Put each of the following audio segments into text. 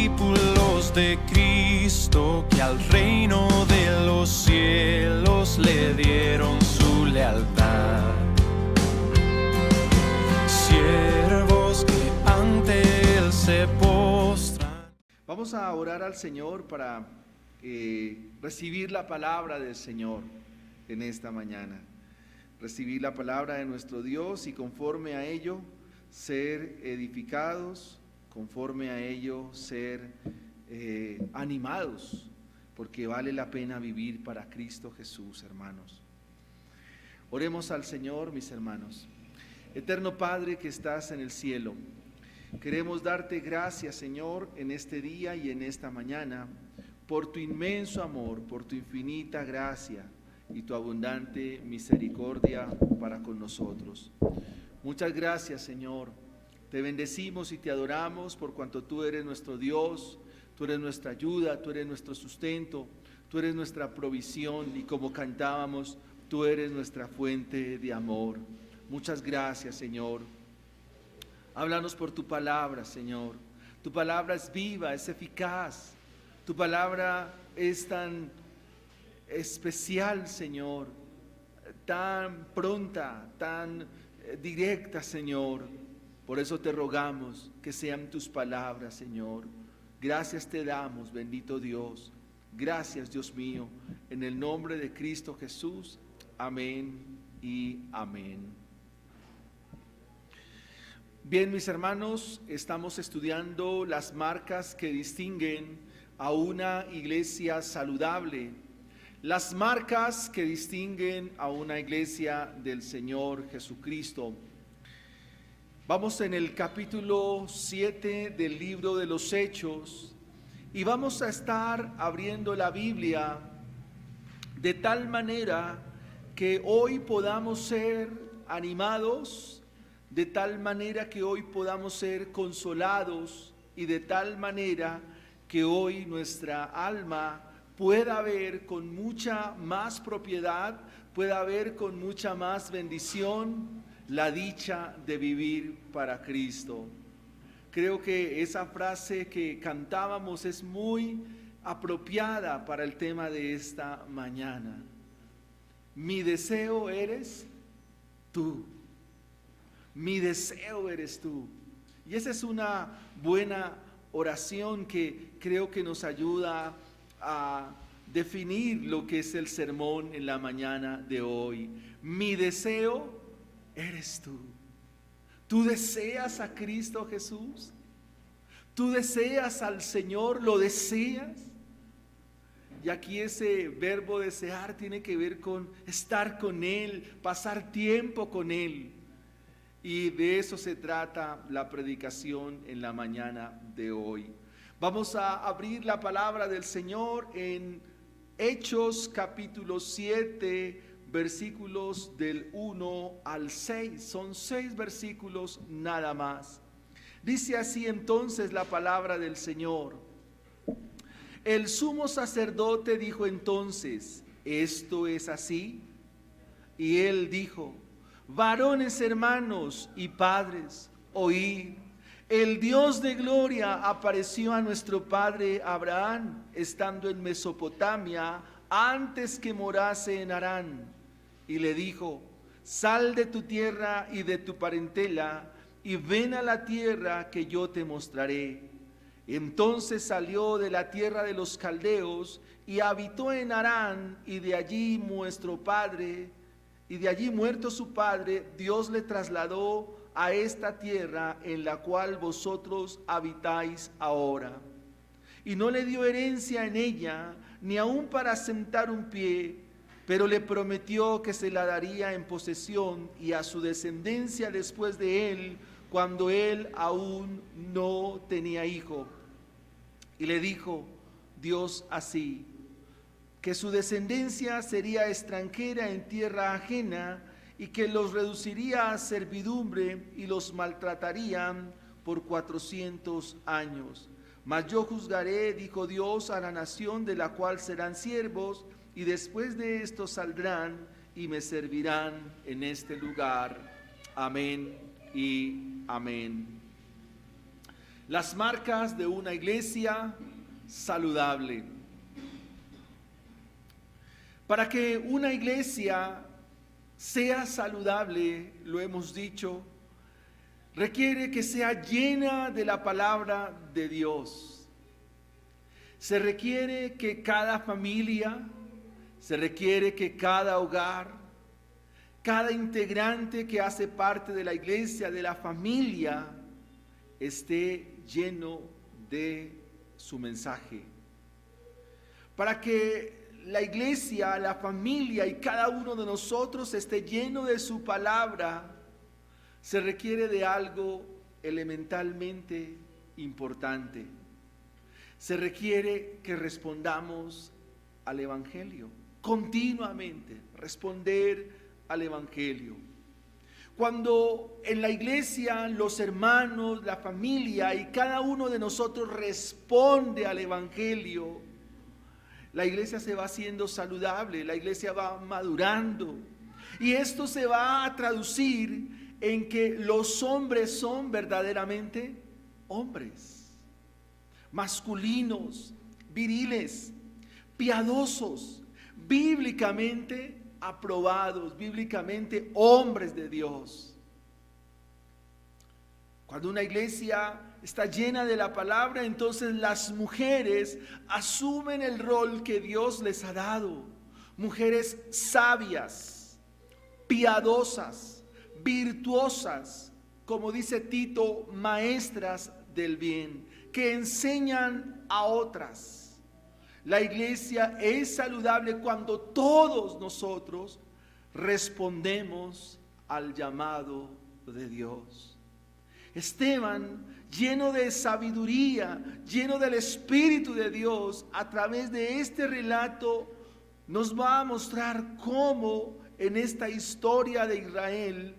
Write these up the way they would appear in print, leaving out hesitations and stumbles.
discípulos de Cristo que al reino de los cielos le dieron su lealtad. Siervos que ante Él se postran. Vamos a orar al Señor para recibir la palabra del Señor en esta mañana. Recibir la palabra de nuestro Dios y conforme a ello ser edificados, conforme a ello ser animados, porque vale la pena vivir para Cristo Jesús, hermanos. Oremos al Señor, mis hermanos. Eterno Padre que estás en el cielo, queremos darte gracias, Señor, en este día y en esta mañana, por tu inmenso amor, por tu infinita gracia y tu abundante misericordia para con nosotros. Muchas gracias, Señor. Te bendecimos y te adoramos por cuanto tú eres nuestro Dios, tú eres nuestra ayuda, tú eres nuestro sustento, tú eres nuestra provisión y como cantábamos, tú eres nuestra fuente de amor. Muchas gracias, Señor. Háblanos por tu palabra, Señor. Tu palabra es viva, es eficaz. Tu palabra es tan especial, Señor, tan pronta, tan directa, Señor. Por eso te rogamos que sean tus palabras, Señor. Gracias te damos, bendito Dios. Gracias, Dios mío, en el nombre de Cristo Jesús. Amén y amén. Bien, mis hermanos, estamos estudiando las marcas que distinguen a una iglesia saludable. Las marcas que distinguen a una iglesia del Señor Jesucristo. Vamos en el capítulo 7 del libro de los Hechos y vamos a estar abriendo la Biblia de tal manera que hoy podamos ser animados, de tal manera que hoy podamos ser consolados y de tal manera que hoy nuestra alma pueda ver con mucha más propiedad, pueda ver con mucha más bendición la dicha de vivir para Cristo. Creo que esa frase que cantábamos es muy apropiada para el tema de esta mañana. Mi deseo eres tú. Mi deseo eres tú. Y esa es una buena oración que creo que nos ayuda a definir lo que es el sermón en la mañana de hoy. Mi deseo eres tú. ¿Tú deseas a Cristo Jesús? ¿Tú deseas al Señor? ¿Lo deseas? Y aquí ese verbo desear tiene que ver con estar con Él, pasar tiempo con Él. Y de eso se trata la predicación en la mañana de hoy. Vamos a abrir la palabra del Señor en Hechos capítulo 7, versículos del 1 al 6. Son 6 versículos nada más. Dice así entonces la palabra del Señor. El sumo sacerdote dijo entonces: ¿esto es así? Y él dijo: varones hermanos y padres, oíd. El Dios de gloria apareció a nuestro padre Abraham, estando en Mesopotamia, antes que morase en Harán, y le dijo: sal de tu tierra y de tu parentela, y ven a la tierra que yo te mostraré. Entonces salió de la tierra de los caldeos, y habitó en Harán, y de allí muerto su padre, Dios le trasladó a esta tierra en la cual vosotros habitáis ahora. Y no le dio herencia en ella, ni aun para sentar un pie, pero le prometió que se la daría en posesión y a su descendencia después de él, cuando él aún no tenía hijo. Y le dijo Dios así: que su descendencia sería extranjera en tierra ajena, y que los reduciría a servidumbre y los maltratarían por 400 años. Mas yo juzgaré, dijo Dios, a la nación de la cual serán siervos, y después de esto saldrán y me servirán en este lugar. Amén y amén. Las marcas de una iglesia saludable. Para que una iglesia sea saludable, lo hemos dicho, requiere que sea llena de la palabra de Dios. Se requiere que cada familia, se requiere que cada hogar, cada integrante que hace parte de la iglesia, de la familia, esté lleno de su mensaje. Para que la iglesia, la familia y cada uno de nosotros esté lleno de su palabra, se requiere de algo elementalmente importante. Se requiere que respondamos al Evangelio, continuamente, responder al Evangelio. Cuando en la iglesia los hermanos, la familia y cada uno de nosotros responde al Evangelio, la iglesia se va haciendo saludable, la iglesia va madurando. Y esto se va a traducir en que los hombres son verdaderamente hombres, masculinos, viriles, piadosos, bíblicamente aprobados, bíblicamente hombres de Dios. Cuando una iglesia está llena de la palabra, entonces las mujeres asumen el rol que Dios les ha dado. Mujeres sabias, piadosas, virtuosas, como dice Tito, maestras del bien, que enseñan a otras. La iglesia es saludable cuando todos nosotros respondemos al llamado de Dios. Esteban, lleno de sabiduría, lleno del Espíritu de Dios, a través de este relato nos va a mostrar cómo en esta historia de Israel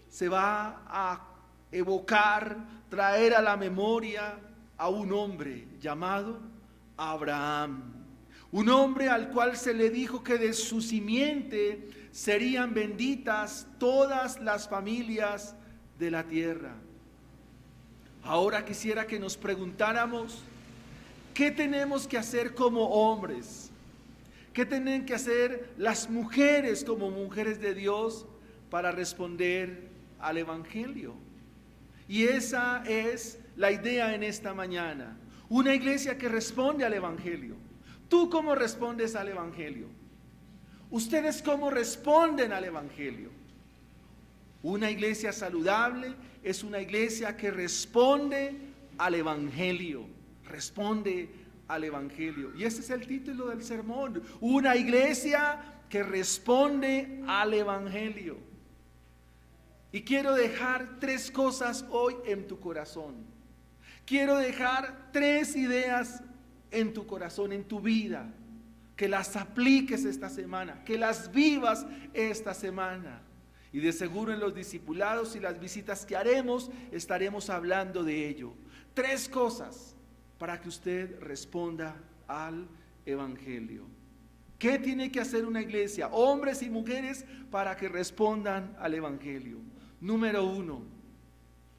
se va a evocar, traer a la memoria a un hombre llamado Abraham, un hombre al cual se le dijo que de su simiente serían benditas todas las familias de la tierra. Ahora quisiera que nos preguntáramos, ¿qué tenemos que hacer como hombres? ¿Qué tienen que hacer las mujeres como mujeres de Dios para responder al Evangelio? Y esa es la idea en esta mañana. Una iglesia que responde al Evangelio. ¿Tú cómo respondes al Evangelio? ¿Ustedes cómo responden al Evangelio? Una iglesia saludable es una iglesia que responde al Evangelio. Responde al Evangelio. Y ese es el título del sermón. Una iglesia que responde al Evangelio. Y quiero dejar 3 cosas hoy en tu corazón. Quiero dejar 3 ideas en tu corazón, en tu vida, que las apliques esta semana, que las vivas esta semana. Y de seguro en los discipulados y las visitas que haremos, estaremos hablando de ello. 3 cosas para que usted responda al Evangelio. ¿Qué tiene que hacer una iglesia, hombres y mujeres, para que respondan al Evangelio? Número 1,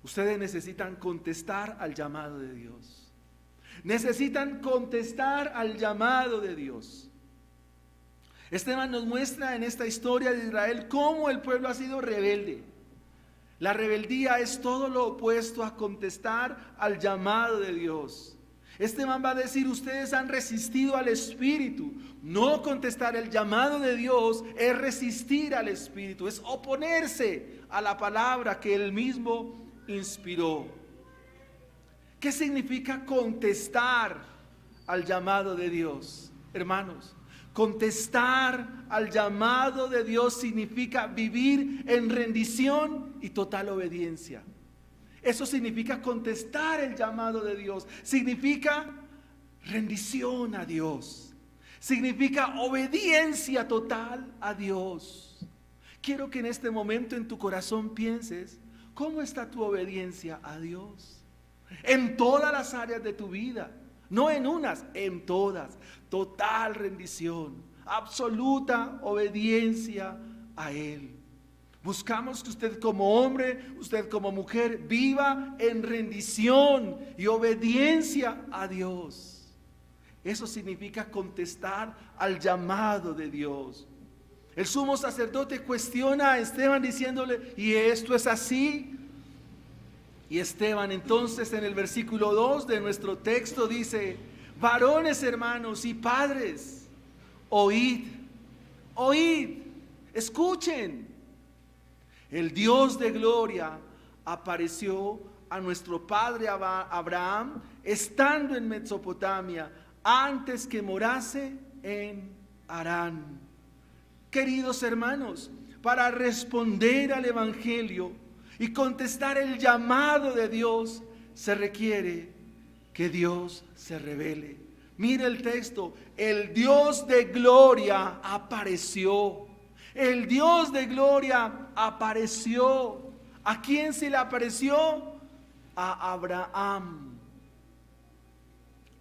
ustedes necesitan contestar al llamado de Dios. Necesitan contestar al llamado de Dios. Esteban nos muestra en esta historia de Israel cómo el pueblo ha sido rebelde. La rebeldía es todo lo opuesto a contestar al llamado de Dios. Esteban va a decir, ustedes han resistido al Espíritu. No contestar el llamado de Dios es resistir al Espíritu, es oponerse a la palabra que Él mismo inspiró. ¿Qué significa contestar al llamado de Dios? Hermanos, contestar al llamado de Dios significa vivir en rendición y total obediencia. Eso significa contestar el llamado de Dios. Significa rendición a Dios. Significa obediencia total a Dios. Quiero que en este momento en tu corazón pienses, ¿cómo está tu obediencia a Dios? En todas las áreas de tu vida. No en unas, en todas. Total rendición, absoluta obediencia a Él. Buscamos que usted como hombre, usted como mujer, viva en rendición y obediencia a Dios. Eso significa contestar al llamado de Dios. El sumo sacerdote cuestiona a Esteban diciéndole, ¿y esto es así? Y Esteban entonces en el versículo 2 de nuestro texto dice, varones hermanos y padres, oíd, escuchen. El Dios de gloria apareció a nuestro padre Abraham estando en Mesopotamia antes que morase en Harán. Queridos hermanos, para responder al Evangelio y contestar el llamado de Dios, se requiere que Dios se revele. Mire el texto, el Dios de gloria apareció. El Dios de gloria apareció. ¿A quién se le apareció? A Abraham.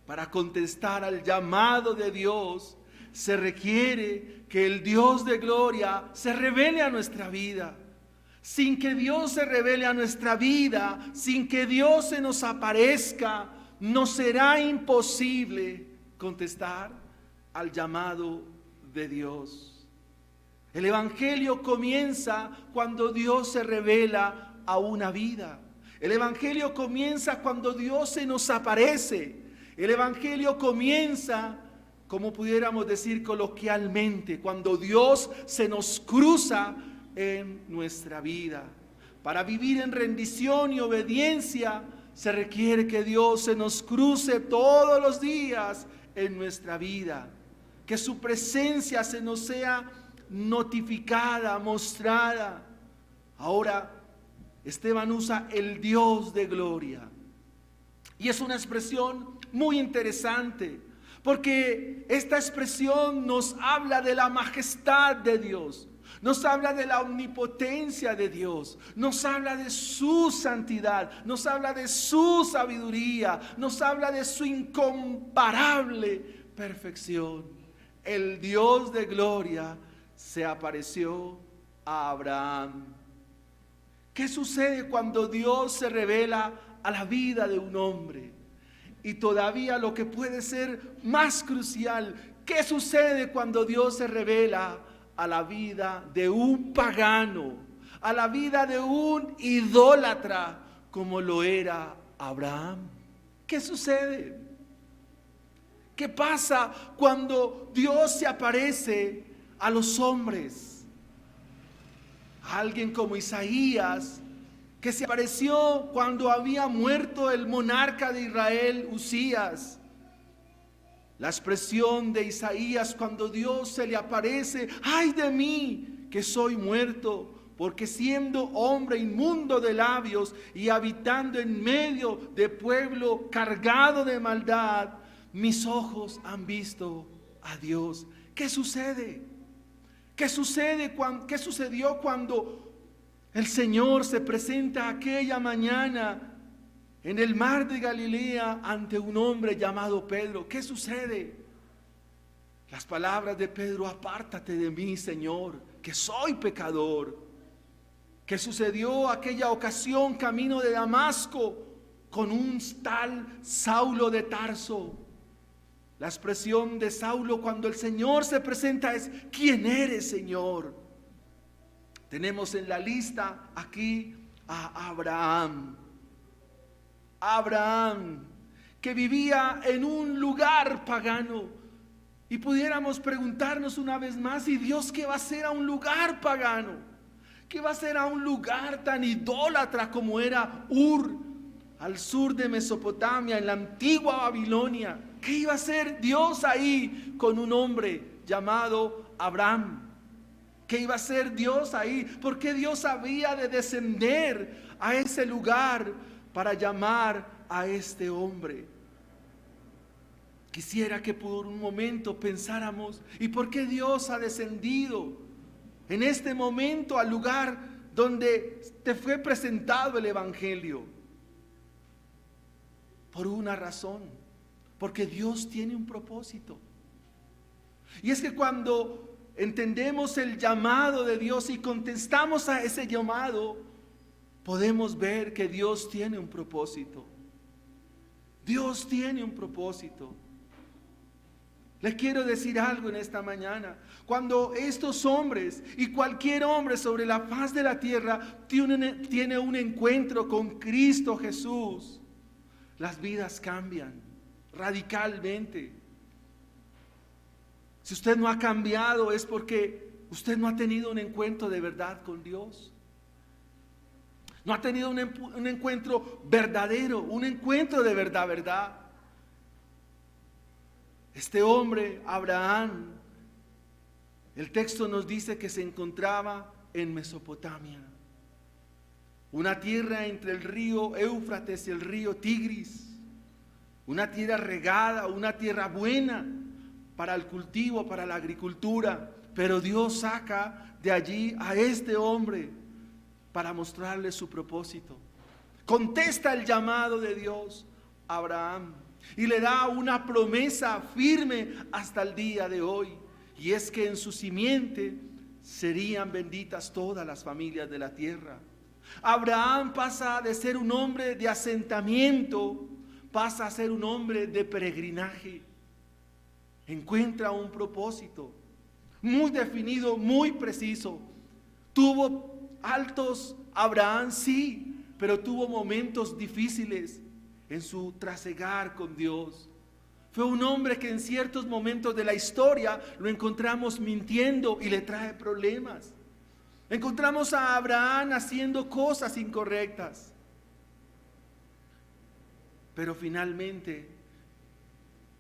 Para contestar al llamado de Dios, se requiere que el Dios de gloria se revele a nuestra vida. Sin que Dios se revele a nuestra vida, sin que Dios se nos aparezca, nos será imposible contestar al llamado de Dios. El Evangelio comienza cuando Dios se revela a una vida. El Evangelio comienza cuando Dios se nos aparece. El Evangelio comienza, como pudiéramos decir coloquialmente, cuando Dios se nos cruza en nuestra vida. Para vivir en rendición y obediencia se requiere que Dios se nos cruce todos los días en nuestra vida, que su presencia se nos sea notificada, mostrada. Ahora Esteban usa el Dios de gloria y es una expresión muy interesante, porque esta expresión nos habla de la majestad de Dios, nos habla de la omnipotencia de Dios, nos habla de su santidad, nos habla de su sabiduría, nos habla de su incomparable perfección. El Dios de gloria se apareció a Abraham. ¿Qué sucede cuando Dios se revela a la vida de un hombre? Y todavía lo que puede ser más crucial, ¿qué sucede cuando Dios se revela a la vida de un pagano, a la vida de un idólatra como lo era Abraham? ¿Qué sucede? ¿Qué pasa cuando Dios se aparece a los hombres? A alguien como Isaías, que se apareció cuando había muerto el monarca de Israel, Usías. La expresión de Isaías cuando Dios se le aparece: ay de mí que soy muerto, porque siendo hombre inmundo de labios y habitando en medio de pueblo cargado de maldad, mis ojos han visto a Dios. ¿Qué sucede? ¿Qué sucedió cuando el Señor se presenta aquella mañana en el mar de Galilea ante un hombre llamado Pedro? ¿Qué sucede? Las palabras de Pedro: apártate de mí, Señor, que soy pecador. ¿Qué sucedió aquella ocasión camino de Damasco con un tal Saulo de Tarso? La expresión de Saulo cuando el Señor se presenta es: ¿quién eres, Señor? Tenemos en la lista aquí a Abraham. Abraham, que vivía en un lugar pagano. Y pudiéramos preguntarnos una vez más: ¿y Dios qué va a hacer a un lugar pagano? ¿Qué va a hacer a un lugar tan idólatra como era Ur, al sur de Mesopotamia, en la antigua Babilonia? ¿Qué iba a hacer Dios ahí con un hombre llamado Abraham? ¿Qué iba a hacer Dios ahí? ¿Por qué Dios había de descender a ese lugar para llamar a este hombre? Quisiera que por un momento pensáramos: ¿y por qué Dios ha descendido en este momento al lugar donde te fue presentado el Evangelio? Por una razón: porque Dios tiene un propósito. Y es que cuando entendemos el llamado de Dios y contestamos a ese llamado, podemos ver que Dios tiene un propósito. Dios tiene un propósito. Les quiero decir algo en esta mañana. Cuando estos hombres y cualquier hombre sobre la faz de la tierra tiene un encuentro con Cristo Jesús, las vidas cambian radicalmente. Si usted no ha cambiado es porque usted no ha tenido un encuentro de verdad con Dios. No ha tenido un encuentro verdadero, un encuentro de verdad. Este hombre, Abraham, el texto nos dice que se encontraba en Mesopotamia, una tierra entre el río Éufrates y el río Tigris, una tierra regada, una tierra buena para el cultivo, para la agricultura, pero Dios saca de allí a este hombre para mostrarle su propósito. Contesta el llamado de Dios a Abraham y le da una promesa firme hasta el día de hoy, y es que en su simiente serían benditas todas las familias de la tierra. Abraham pasa de ser un hombre de asentamiento, pasa a ser un hombre de peregrinaje. Encuentra un propósito muy definido, muy preciso. Tuvo altos Abraham, sí, pero tuvo momentos difíciles en su trasegar con Dios. Fue un hombre que en ciertos momentos de la historia lo encontramos mintiendo y le trae problemas. Encontramos a Abraham haciendo cosas incorrectas. Pero finalmente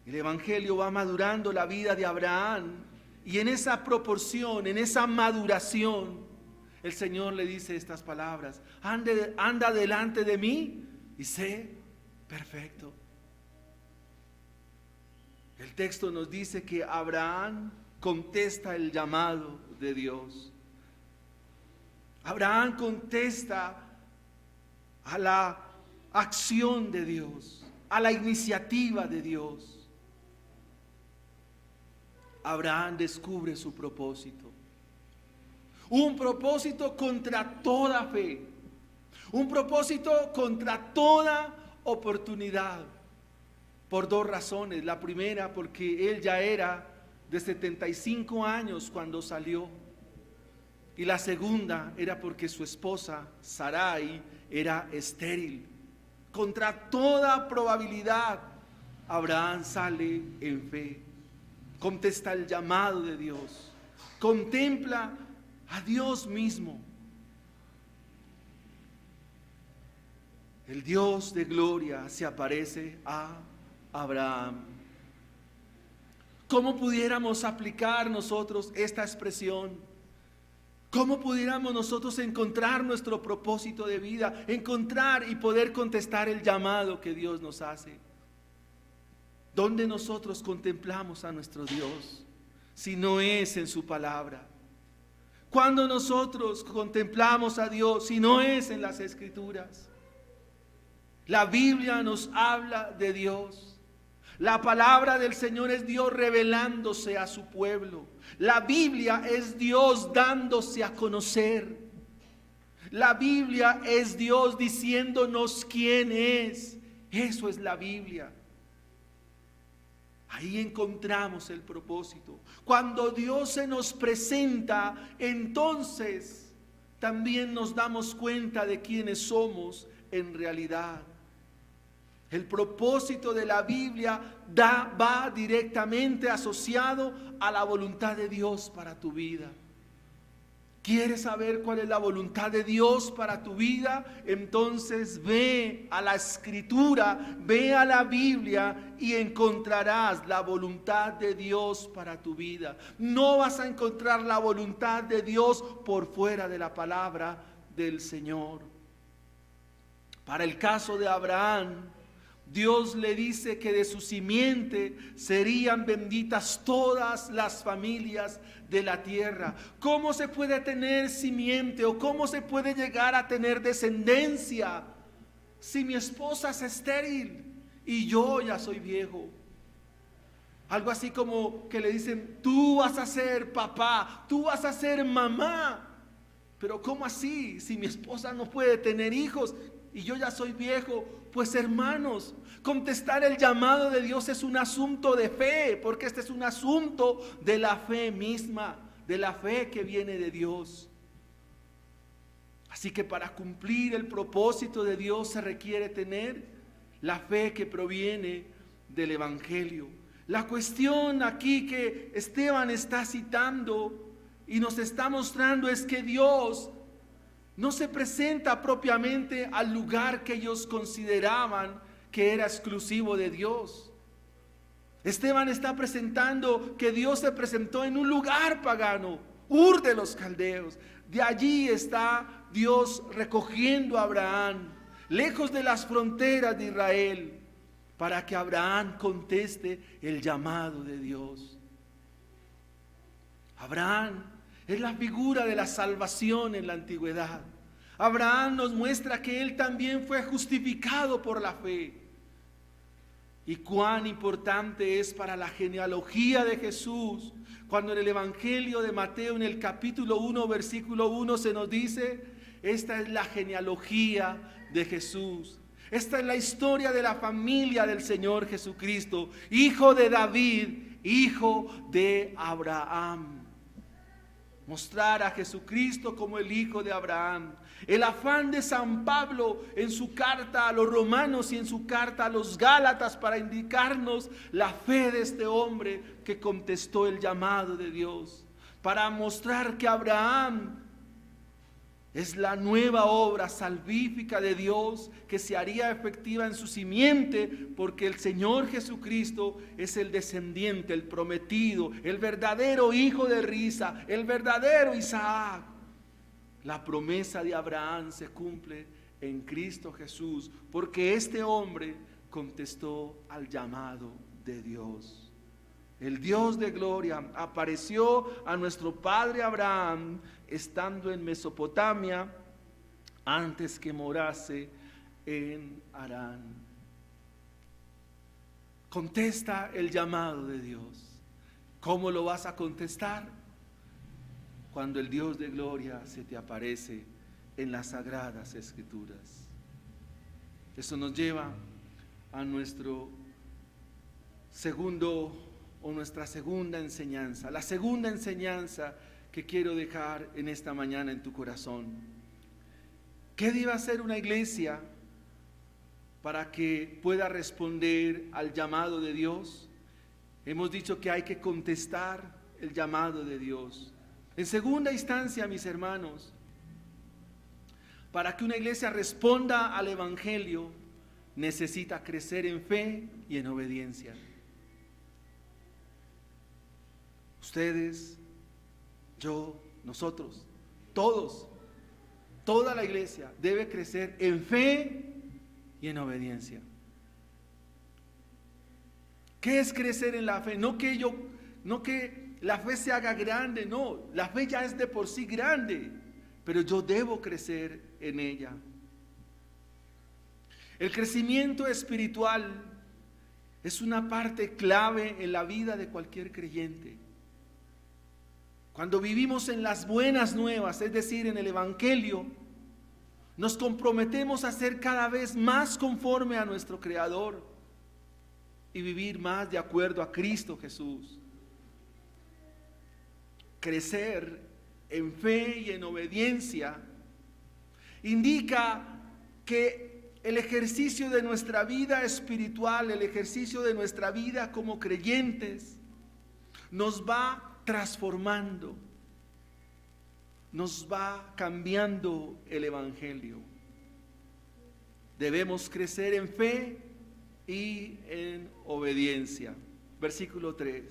el Evangelio va madurando la vida de Abraham, y en esa proporción, en esa maduración, el Señor le dice estas palabras: anda delante de mí y sé perfecto. El texto nos dice que Abraham contesta el llamado de Dios. Abraham contesta a la acción de Dios, a la iniciativa de Dios. Abraham descubre su propósito. Un propósito contra toda fe. Un propósito contra toda oportunidad. Por dos razones. La primera, porque él ya era de 75 años cuando salió. Y la segunda era porque su esposa, Sarai, era estéril. Contra toda probabilidad, Abraham sale en fe. Contesta el llamado de Dios. Contempla a Dios mismo. El Dios de gloria se aparece a Abraham. ¿Cómo pudiéramos aplicar nosotros esta expresión? ¿Cómo pudiéramos nosotros encontrar nuestro propósito de vida? Encontrar y poder contestar el llamado que Dios nos hace. ¿Dónde nosotros contemplamos a nuestro Dios si no es en su palabra? ¿Cuándo nosotros contemplamos a Dios si no es en las Escrituras? La Biblia nos habla de Dios. La palabra del Señor es Dios revelándose a su pueblo. La Biblia es Dios dándose a conocer. La Biblia es Dios diciéndonos quién es. Eso es la Biblia. Ahí encontramos el propósito. Cuando Dios se nos presenta, entonces también nos damos cuenta de quiénes somos en realidad. El propósito de la Biblia va directamente asociado a la voluntad de Dios para tu vida. ¿Quieres saber cuál es la voluntad de Dios para tu vida? Entonces ve a la Escritura, ve a la Biblia y encontrarás la voluntad de Dios para tu vida. No vas a encontrar la voluntad de Dios por fuera de la palabra del Señor. Para el caso de Abraham, Dios le dice que de su simiente serían benditas todas las familias de la tierra. ¿Cómo se puede tener simiente o cómo se puede llegar a tener descendencia si mi esposa es estéril y yo ya soy viejo? Algo así como que le dicen, tú vas a ser papá, tú vas a ser mamá. Pero ¿cómo así? Si mi esposa no puede tener hijos y yo ya soy viejo. Pues hermanos, contestar el llamado de Dios es un asunto de fe, porque este es un asunto de la fe misma, de la fe que viene de Dios. Así que para cumplir el propósito de Dios se requiere tener la fe que proviene del Evangelio. La cuestión aquí que Esteban está citando y nos está mostrando es que Dios no se presenta propiamente al lugar que ellos consideraban que era exclusivo de Dios. Esteban está presentando que Dios se presentó en un lugar pagano, Ur de los Caldeos. De allí está Dios recogiendo a Abraham, lejos de las fronteras de Israel, para que Abraham conteste el llamado de Dios. Abraham es la figura de la salvación en la antigüedad. Abraham nos muestra que él también fue justificado por la fe. Y cuán importante es para la genealogía de Jesús, cuando en el Evangelio de Mateo, en el capítulo 1, versículo 1, se nos dice, esta es la genealogía de Jesús. Esta es la historia de la familia del Señor Jesucristo, hijo de David, hijo de Abraham. Mostrar a Jesucristo como el hijo de Abraham. El afán de San Pablo en su carta a los romanos y en su carta a los gálatas para indicarnos la fe de este hombre que contestó el llamado de Dios. Para mostrar que Abraham es la nueva obra salvífica de Dios que se haría efectiva en su simiente, porque el Señor Jesucristo es el descendiente, el prometido, el verdadero hijo de Risa, el verdadero Isaac. La promesa de Abraham se cumple en Cristo Jesús, porque este hombre contestó al llamado de Dios. El Dios de gloria apareció a nuestro padre Abraham estando en Mesopotamia antes que morase en Harán. Contesta el llamado de Dios. ¿Cómo lo vas a contestar? Cuando el Dios de gloria se te aparece en las sagradas escrituras. Eso nos lleva a nuestro segundo o nuestra segunda enseñanza. La segunda enseñanza que quiero dejar en esta mañana en tu corazón. ¿Qué debe hacer una iglesia para que pueda responder al llamado de Dios? Hemos dicho que hay que contestar el llamado de Dios. En segunda instancia, mis hermanos, para que una iglesia responda al Evangelio, necesita crecer en fe y en obediencia. Ustedes, yo, nosotros, todos, toda la iglesia debe crecer en fe y en obediencia. ¿Qué es crecer en la fe? No que la fe se haga grande, no, la fe ya es de por sí grande, pero yo debo crecer en ella. El crecimiento espiritual es una parte clave en la vida de cualquier creyente. Cuando vivimos en las buenas nuevas, es decir, en el Evangelio, nos comprometemos a ser cada vez más conforme a nuestro Creador y vivir más de acuerdo a Cristo Jesús. Crecer en fe y en obediencia indica que el ejercicio de nuestra vida espiritual, el ejercicio de nuestra vida como creyentes, nos va transformando, nos va cambiando el Evangelio. Debemos crecer en fe y en obediencia. Versículo 3.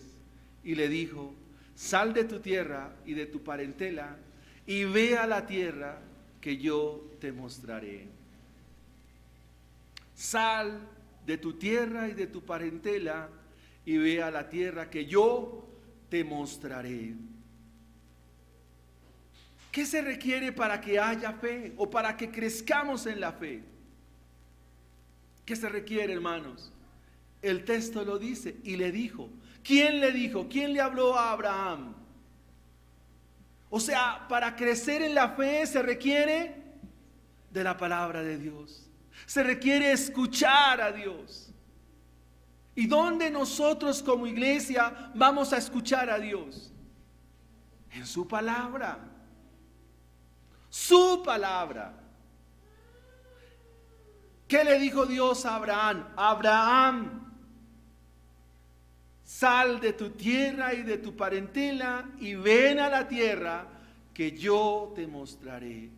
Y le dijo: sal de tu tierra y de tu parentela y ve a la tierra que yo te mostraré. Sal de tu tierra y de tu parentela y ve a la tierra que yo te mostraré. ¿Qué se requiere para que haya fe o para que crezcamos en la fe? ¿Qué se requiere, hermanos? El texto lo dice, y le dijo. ¿Quién le dijo? ¿Quién le habló a Abraham? O sea, para crecer en la fe se requiere de la palabra de Dios. Se requiere escuchar a Dios. ¿Y dónde nosotros como iglesia vamos a escuchar a Dios? En su palabra. Su palabra. ¿Qué le dijo Dios a Abraham? Abraham, sal de tu tierra y de tu parentela y ven a la tierra que yo te mostraré.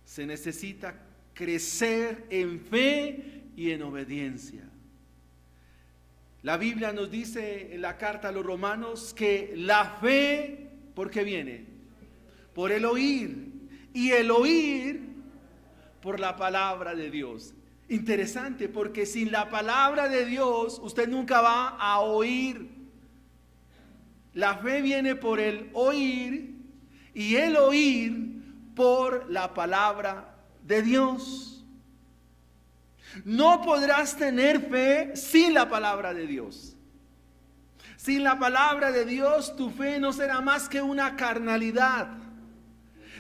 Se necesita crecer en fe y en obediencia. La Biblia nos dice en la carta a los Romanos que la fe, ¿por qué viene? Por el oír, y el oír por la palabra de Dios. Interesante, porque sin la palabra de Dios usted nunca va a oír. La fe viene por el oír y el oír por la palabra de Dios. No podrás tener fe sin la palabra de Dios. Sin la palabra de Dios tu fe no será más que una carnalidad.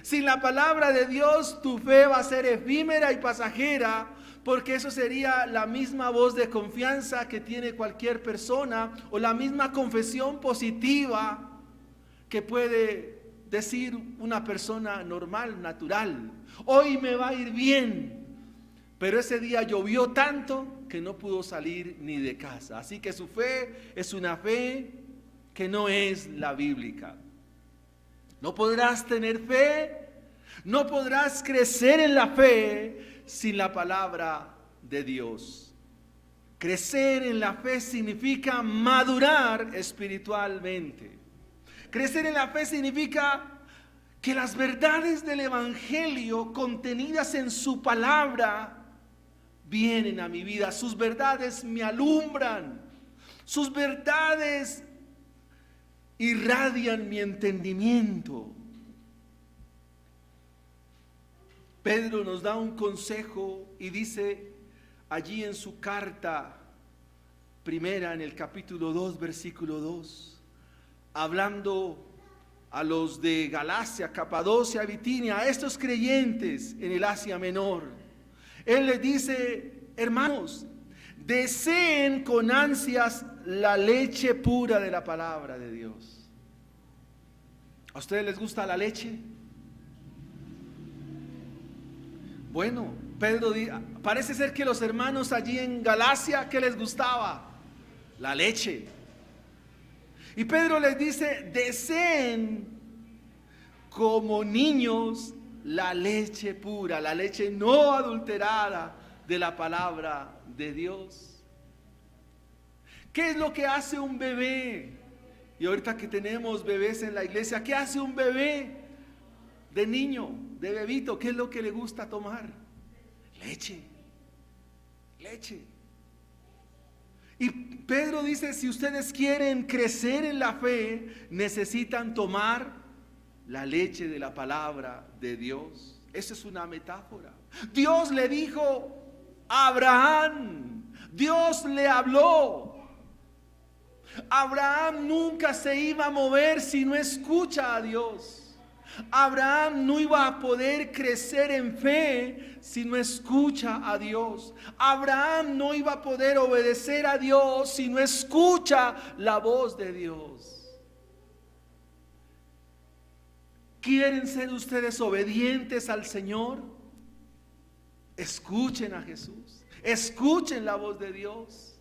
Sin la palabra de Dios tu fe va a ser efímera y pasajera, porque eso sería la misma voz de confianza que tiene cualquier persona o la misma confesión positiva que puede decir una persona normal, natural. Hoy me va a ir bien, pero ese día llovió tanto que no pudo salir ni de casa. Así que su fe es una fe que no es la bíblica. No podrás tener fe, no podrás crecer en la fe sin la palabra de Dios. Crecer en la fe significa madurar espiritualmente. Crecer en la fe significa que las verdades del Evangelio contenidas en su palabra vienen a mi vida. Sus verdades me alumbran. Sus verdades irradian mi entendimiento. Pedro nos da un consejo y dice allí en su carta primera, en el capítulo 2, versículo 2, hablando a los de Galacia, Capadocia, Bitinia, a estos creyentes en el Asia Menor, él les dice: hermanos, deseen con ansias la leche pura de la palabra de Dios. ¿A ustedes les gusta la leche? Bueno, Pedro parece ser que los hermanos allí en Galacia, ¿qué les gustaba? La leche. Y Pedro les dice: deseen como niños la leche pura, la leche no adulterada de la palabra de Dios. ¿Qué es lo que hace un bebé? Y ahorita que tenemos bebés en la iglesia, ¿qué hace un bebé de niño, de bebito? ¿Qué es lo que le gusta tomar? Leche, leche. Y Pedro dice: si ustedes quieren crecer en la fe, necesitan tomar la leche de la palabra de Dios. Esa es una metáfora. Dios le dijo a Abraham, Dios le habló. Abraham nunca se iba a mover si no escucha a Dios. Abraham no iba a poder crecer en fe si no escucha a Dios. Abraham no iba a poder obedecer a Dios si no escucha la voz de Dios. ¿Quieren ser ustedes obedientes al Señor? Escuchen a Jesús. Escuchen la voz de Dios.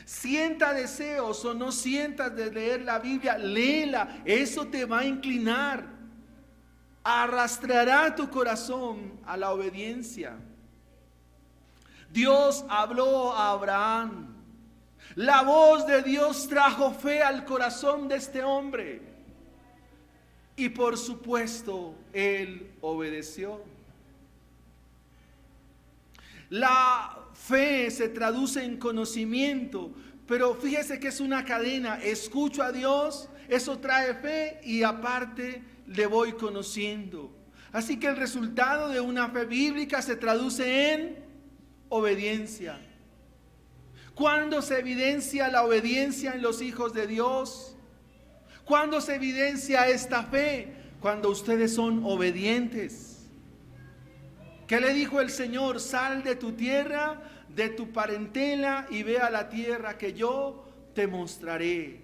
Sienta deseos o no sientas de leer la Biblia, léela. Eso te va a inclinar. Arrastrará tu corazón a la obediencia. Dios habló a Abraham. La voz de Dios trajo fe al corazón de este hombre. Y por supuesto, él obedeció. La fe se traduce en conocimiento, pero fíjese que es una cadena. Escucho a Dios, eso trae fe y aparte le voy conociendo. Así que el resultado de una fe bíblica se traduce en obediencia. ¿Cuándo se evidencia la obediencia en los hijos de Dios? ¿Cuándo se evidencia esta fe? Cuando ustedes son obedientes. ¿Qué le dijo el Señor? Sal de tu tierra, de tu parentela y ve a la tierra que yo te mostraré.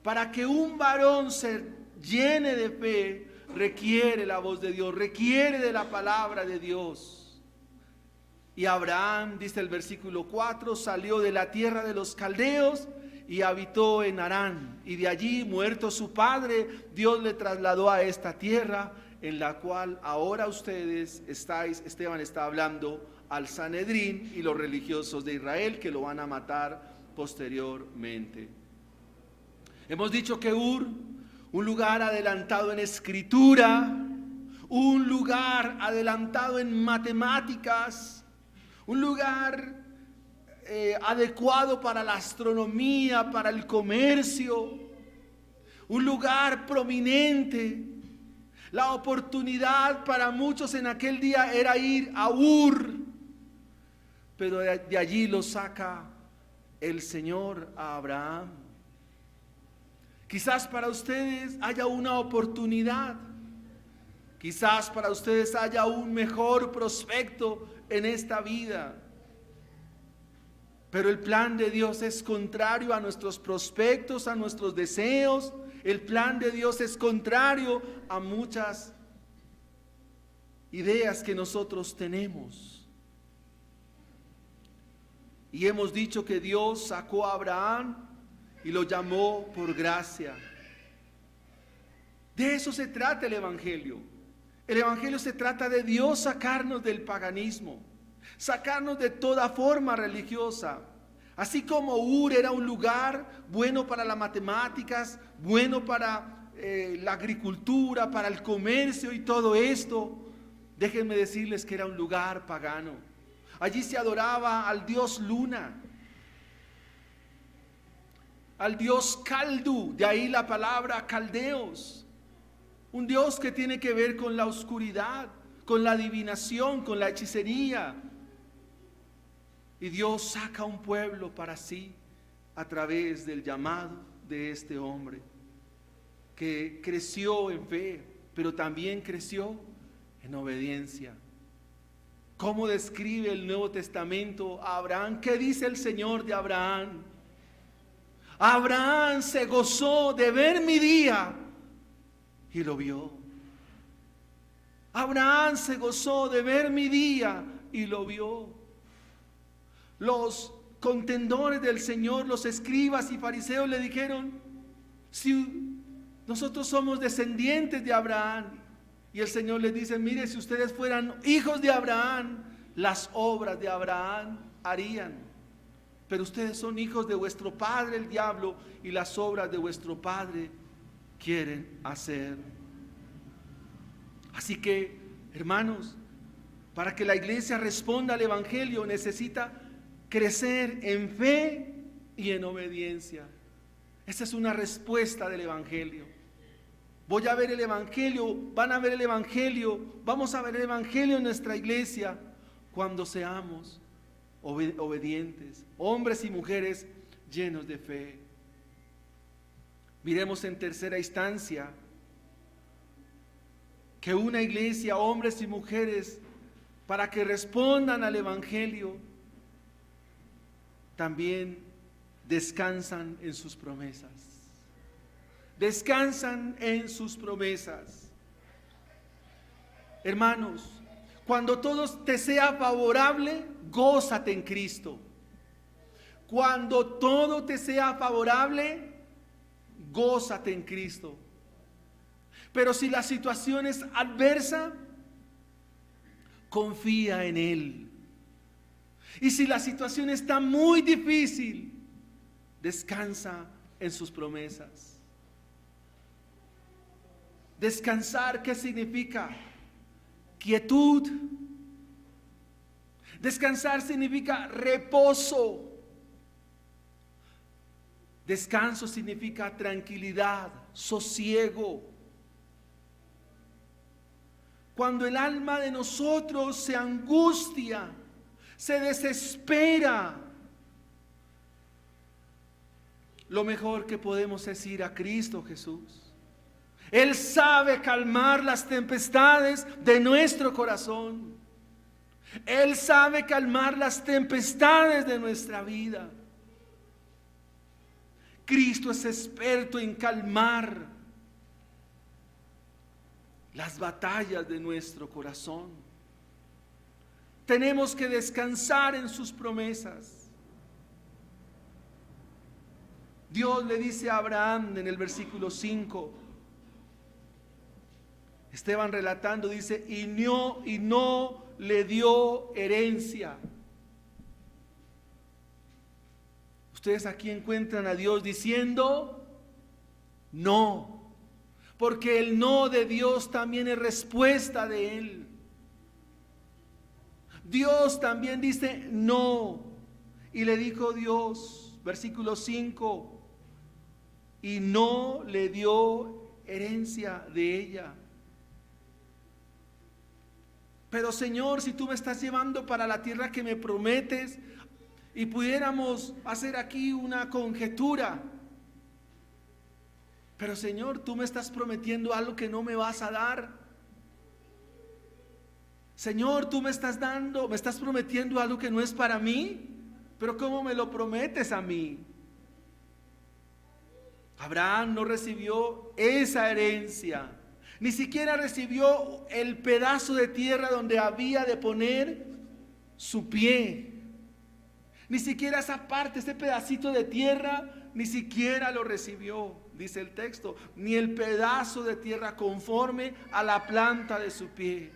Para que un varón se llene de fe, requiere la voz de Dios, requiere de la palabra de Dios. Y Abraham, dice el versículo 4, salió de la tierra de los caldeos y habitó en Harán. Y de allí, muerto su padre, Dios le trasladó a esta tierra en la cual ahora ustedes estáis. Esteban está hablando al Sanedrín y los religiosos de Israel que lo van a matar posteriormente. Hemos dicho que Ur, un lugar adelantado en escritura, un lugar adelantado en matemáticas, un lugar adecuado para la astronomía, para el comercio, un lugar prominente. La oportunidad para muchos en aquel día era ir a Ur, pero de allí lo saca el Señor a Abraham. Quizás para ustedes haya una oportunidad, quizás para ustedes haya un mejor prospecto en esta vida, pero el plan de Dios es contrario a nuestros prospectos, a nuestros deseos. El plan de Dios es contrario a muchas ideas que nosotros tenemos. Y hemos dicho que Dios sacó a Abraham y lo llamó por gracia. De eso se trata el Evangelio. El Evangelio se trata de Dios sacarnos del paganismo, sacarnos de toda forma religiosa. Así como Ur era un lugar bueno para las matemáticas, bueno para la agricultura, para el comercio y todo esto, déjenme decirles que era un lugar pagano. Allí se adoraba al dios Luna, al dios Caldu, de ahí la palabra caldeos, un dios que tiene que ver con la oscuridad, con la adivinación, con la hechicería. Y Dios saca un pueblo para sí a través del llamado de este hombre que creció en fe, pero también creció en obediencia. ¿Cómo describe el Nuevo Testamento a Abraham? ¿Qué dice el Señor de Abraham? Abraham se gozó de ver mi día y lo vio. Abraham se gozó de ver mi día y lo vio. Los contendores del Señor, los escribas y fariseos le dijeron: si nosotros somos descendientes de Abraham. Y el Señor les dice: mire, si ustedes fueran hijos de Abraham, las obras de Abraham harían. Pero ustedes son hijos de vuestro padre el diablo, y las obras de vuestro padre quieren hacer. Así que, hermanos, para que la iglesia responda al Evangelio necesita crecer en fe y en obediencia. Esa es una respuesta del Evangelio. Voy a ver el Evangelio, van a ver el Evangelio, vamos a ver el Evangelio en nuestra iglesia cuando seamos obedientes, hombres y mujeres llenos de fe. Miremos en tercera instancia que una iglesia, hombres y mujeres, para que respondan al Evangelio, también descansan en sus promesas. Descansan en sus promesas. Hermanos, cuando todo te sea favorable, gózate en Cristo. Cuando todo te sea favorable, gózate en Cristo. Pero si la situación es adversa, confía en Él. Y si la situación está muy difícil, descansa en sus promesas. Descansar, ¿qué significa? Quietud. Descansar significa reposo. Descanso significa tranquilidad, sosiego. Cuando el alma de nosotros se angustia, se desespera, lo mejor que podemos es ir a Cristo Jesús. Él sabe calmar las tempestades de nuestro corazón. Él sabe calmar las tempestades de nuestra vida. Cristo es experto en calmar las batallas de nuestro corazón. Tenemos que descansar en sus promesas. Dios le dice a Abraham en el versículo 5, Esteban relatando, dice, y no le dio herencia. Ustedes aquí encuentran a Dios diciendo no, porque el no de Dios también es respuesta de Él. Dios también dice no, y le dijo Dios, versículo 5, y no le dio herencia de ella. Pero Señor, si tú me estás llevando para la tierra que me prometes, y pudiéramos hacer aquí una conjetura, pero Señor, tú me estás prometiendo algo que no me vas a dar. Señor, tú me estás prometiendo algo que no es para mí, pero ¿cómo me lo prometes a mí? Abraham no recibió esa herencia. Ni siquiera recibió el pedazo de tierra donde había de poner su pie. Ni siquiera esa parte, ese pedacito de tierra, ni siquiera lo recibió, dice el texto. Ni el pedazo de tierra conforme a la planta de su pie.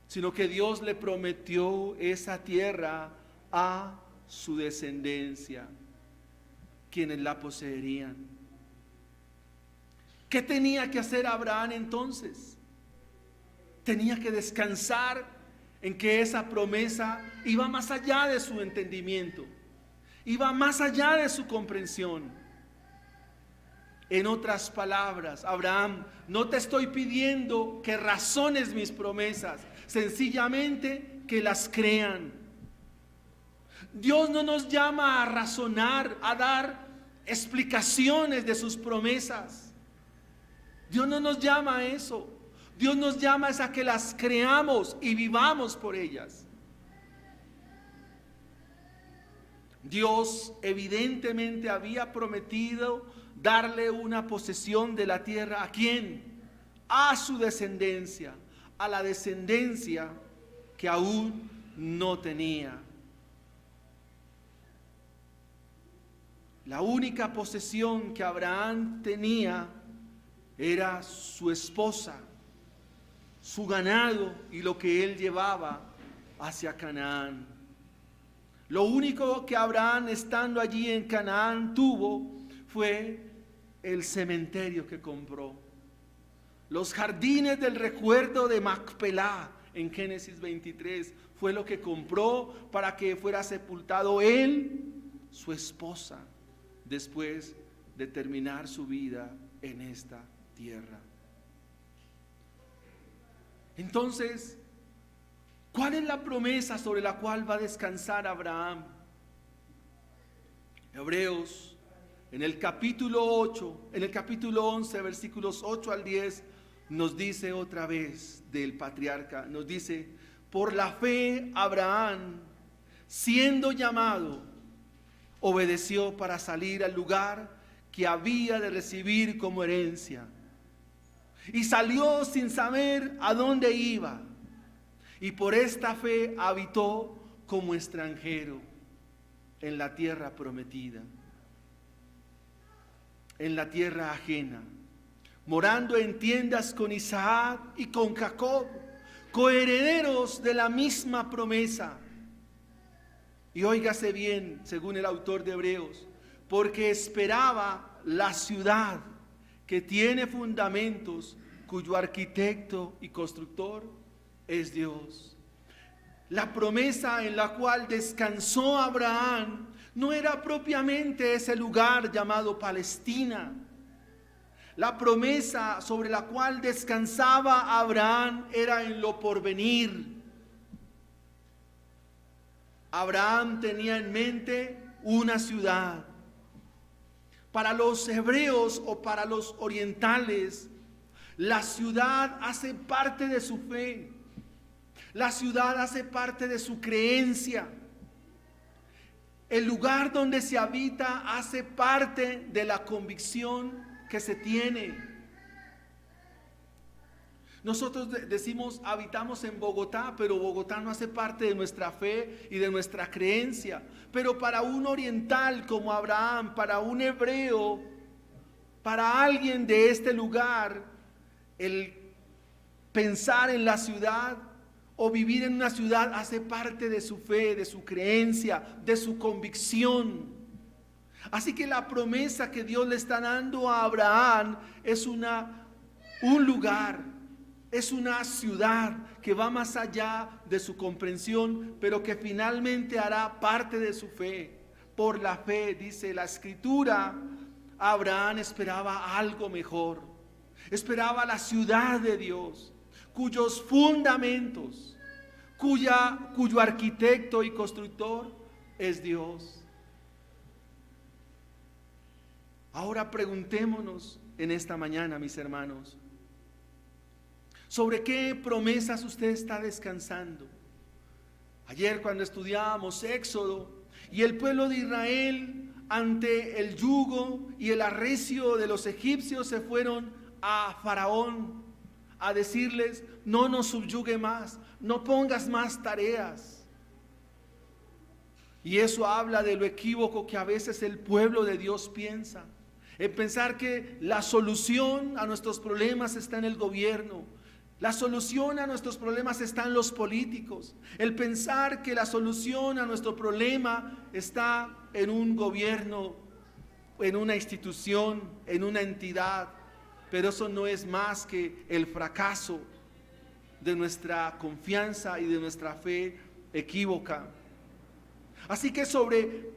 Sino que Dios le prometió esa tierra a su descendencia, quienes la poseerían. ¿Qué tenía que hacer Abraham entonces? Tenía que descansar en que esa promesa iba más allá de su entendimiento, iba más allá de su comprensión. En otras palabras, Abraham, no te estoy pidiendo que razones mis promesas, sencillamente que las crean. Dios no nos llama a razonar, a dar explicaciones de sus promesas. Dios no nos llama a eso. Dios nos llama a que las creamos y vivamos por ellas. Dios evidentemente había prometido darle una posesión de la tierra. ¿A quién? A su descendencia, a la descendencia que aún no tenía. La única posesión que Abraham tenía era su esposa, su ganado y lo que él llevaba hacia Canaán. Lo único que Abraham, estando allí en Canaán, tuvo fue el cementerio que compró. Los jardines del recuerdo de Macpelá en Génesis 23 fue lo que compró para que fuera sepultado él, su esposa, después de terminar su vida en esta tierra. Entonces, ¿cuál es la promesa sobre la cual va a descansar Abraham? Hebreos, en el capítulo 11, versículos 8 al 10, nos dice otra vez del patriarca, nos dice, por la fe Abraham, siendo llamado, obedeció para salir al lugar que había de recibir como herencia. Y salió sin saber a dónde iba. Y por esta fe habitó como extranjero en la tierra prometida, en la tierra ajena, morando en tiendas con Isaac y con Jacob, coherederos de la misma promesa. Y óigase bien, según el autor de Hebreos, porque esperaba la ciudad que tiene fundamentos, cuyo arquitecto y constructor es Dios. La promesa en la cual descansó Abraham no era propiamente ese lugar llamado Palestina. La promesa sobre la cual descansaba Abraham era en lo porvenir. Abraham tenía en mente una ciudad. Para los hebreos o para los orientales, la ciudad hace parte de su fe. La ciudad hace parte de su creencia. El lugar donde se habita hace parte de la convicción que se tiene. Nosotros decimos habitamos en Bogotá, pero Bogotá no hace parte de nuestra fe y de nuestra creencia. Pero para un oriental como Abraham, para un hebreo, para alguien de este lugar, el pensar en la ciudad o vivir en una ciudad hace parte de su fe, de su creencia, de su convicción. Así que la promesa que Dios le está dando a Abraham es un lugar. Es una ciudad que va más allá de su comprensión, pero que finalmente hará parte de su fe. Por la fe, dice la Escritura, Abraham esperaba algo mejor. Esperaba la ciudad de Dios, cuyos fundamentos, cuyo arquitecto y constructor es Dios. Ahora preguntémonos en esta mañana, mis hermanos, ¿sobre qué promesas usted está descansando? Ayer cuando estudiábamos Éxodo y el pueblo de Israel ante el yugo y el arrecio de los egipcios se fueron a Faraón a decirles: no nos subyugue más, no pongas más tareas. Y eso habla de lo equívoco que a veces el pueblo de Dios piensa, en pensar que la solución a nuestros problemas está en el gobierno. La solución a nuestros problemas está en los políticos. El pensar que la solución a nuestro problema está en un gobierno, en una institución, en una entidad. Pero eso no es más que el fracaso de nuestra confianza y de nuestra fe equívoca. Así que sobre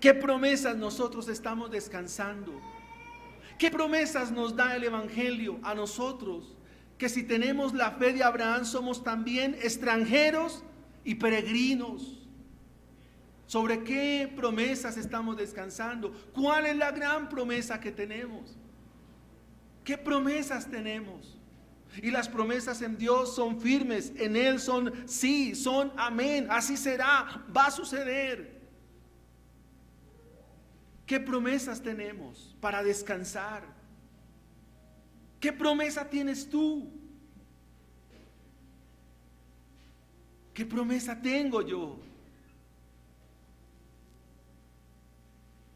qué promesas nosotros estamos descansando. ¿Qué promesas nos da el Evangelio a nosotros? Que si tenemos la fe de Abraham somos también extranjeros y peregrinos. ¿Sobre qué promesas estamos descansando? ¿Cuál es la gran promesa que tenemos? ¿Qué promesas tenemos? Y las promesas en Dios son firmes, en Él son sí, son amén, así será, va a suceder. ¿Qué promesas tenemos para descansar? ¿Qué promesa tienes tú? ¿Qué promesa tengo yo?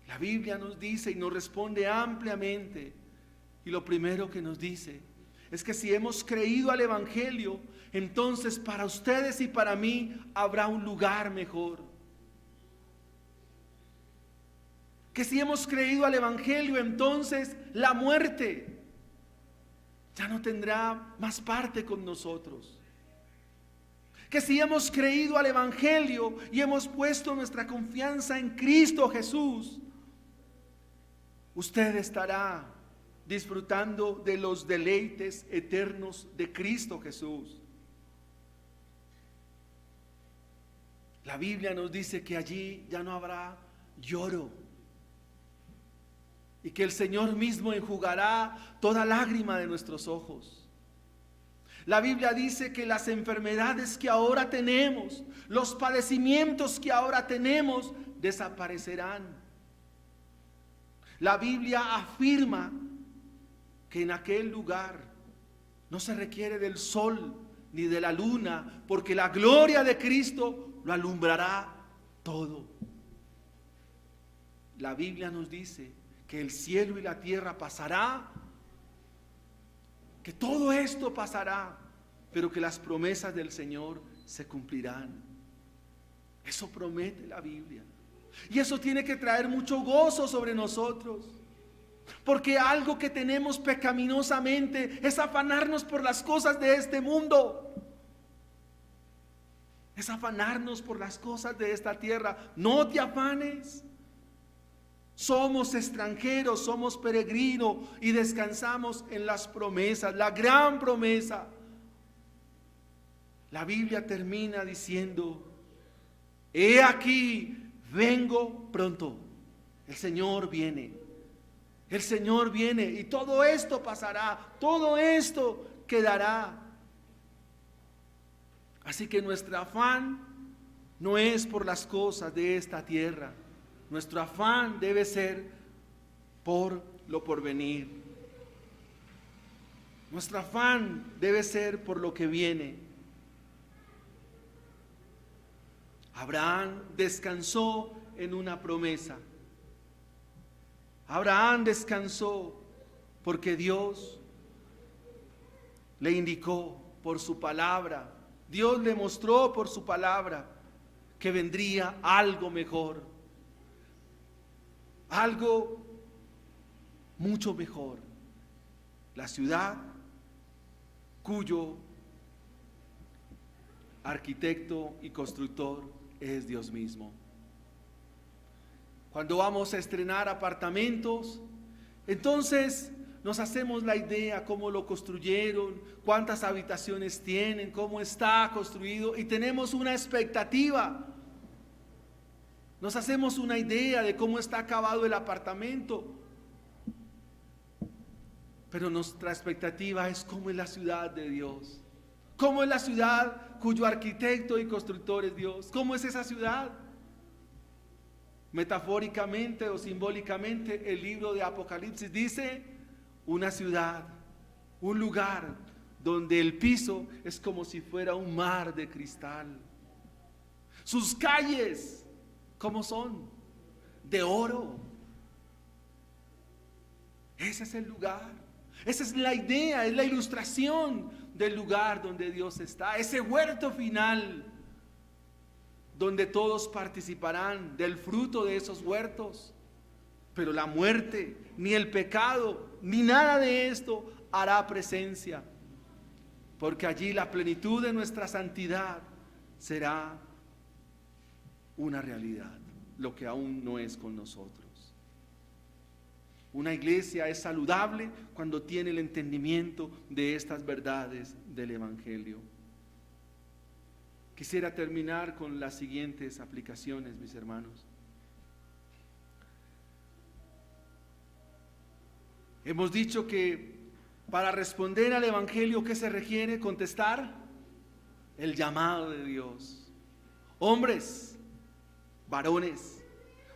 La Biblia nos dice y nos responde ampliamente. Y lo primero que nos dice es que si hemos creído al Evangelio, entonces para ustedes y para mí habrá un lugar mejor. Que si hemos creído al Evangelio, entonces la muerte ya no tendrá más parte con nosotros. Que si hemos creído al Evangelio y hemos puesto nuestra confianza en Cristo Jesús, usted estará disfrutando de los deleites eternos de Cristo Jesús. La Biblia nos dice que allí ya no habrá lloro y que el Señor mismo enjugará toda lágrima de nuestros ojos. La Biblia dice que las enfermedades que ahora tenemos, los padecimientos que ahora tenemos, desaparecerán. La Biblia afirma que en aquel lugar no se requiere del sol ni de la luna, porque la gloria de Cristo lo alumbrará todo. La Biblia nos dice que el cielo y la tierra pasará, que todo esto pasará, pero que las promesas del Señor se cumplirán. Eso promete la Biblia. Y eso tiene que traer mucho gozo sobre nosotros. Porque algo que tenemos pecaminosamente es afanarnos por las cosas de este mundo. Es afanarnos por las cosas de esta tierra. No te afanes. Somos extranjeros, somos peregrinos y descansamos en las promesas, la gran promesa. La Biblia termina diciendo: he aquí, vengo pronto. El Señor viene. El Señor viene y todo esto pasará, todo esto quedará. Así que nuestro afán no es por las cosas de esta tierra. Nuestro afán debe ser por lo porvenir. Nuestro afán debe ser por lo que viene. Abraham descansó en una promesa. Abraham descansó porque Dios le indicó por su palabra. Dios le mostró por su palabra que vendría algo mejor. Algo mucho mejor. La ciudad cuyo arquitecto y constructor es Dios mismo. Cuando vamos a estrenar apartamentos, entonces nos hacemos la idea cómo lo construyeron, cuántas habitaciones tienen, cómo está construido y tenemos una expectativa. Nos hacemos una idea de cómo está acabado el apartamento. Pero nuestra expectativa es cómo es la ciudad de Dios. ¿Cómo es la ciudad cuyo arquitecto y constructor es Dios? ¿Cómo es esa ciudad? Metafóricamente o simbólicamente, el libro de Apocalipsis dice una ciudad, un lugar donde el piso es como si fuera un mar de cristal. Sus calles, ¿cómo son? De oro. Ese es el lugar. Esa es la idea, es la ilustración del lugar donde Dios está. Ese huerto final donde todos participarán del fruto de esos huertos. Pero la muerte, ni el pecado, ni nada de esto hará presencia. Porque allí la plenitud de nuestra santidad será una realidad, lo que aún no es con nosotros. Una iglesia es saludable cuando tiene el entendimiento de estas verdades del Evangelio. Quisiera terminar con las siguientes aplicaciones, mis hermanos. Hemos dicho que para responder al Evangelio, ¿qué se requiere? Contestar el llamado de Dios. Hombres, varones,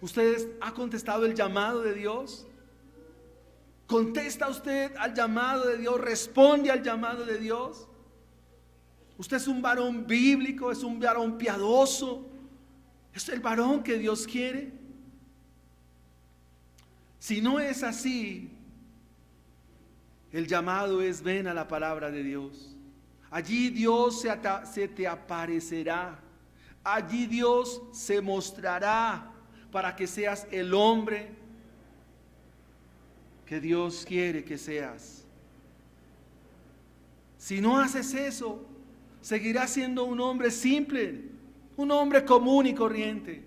¿ustedes han contestado el llamado de Dios? ¿Contesta usted al llamado de Dios? ¿Responde al llamado de Dios? Usted es un varón bíblico, es un varón piadoso, es el varón que Dios quiere. Si no es así, el llamado es: ven a la palabra de Dios. Allí Dios se te aparecerá. Allí Dios se mostrará para que seas el hombre que Dios quiere que seas. Si no haces eso, seguirás siendo un hombre simple, un hombre común y corriente.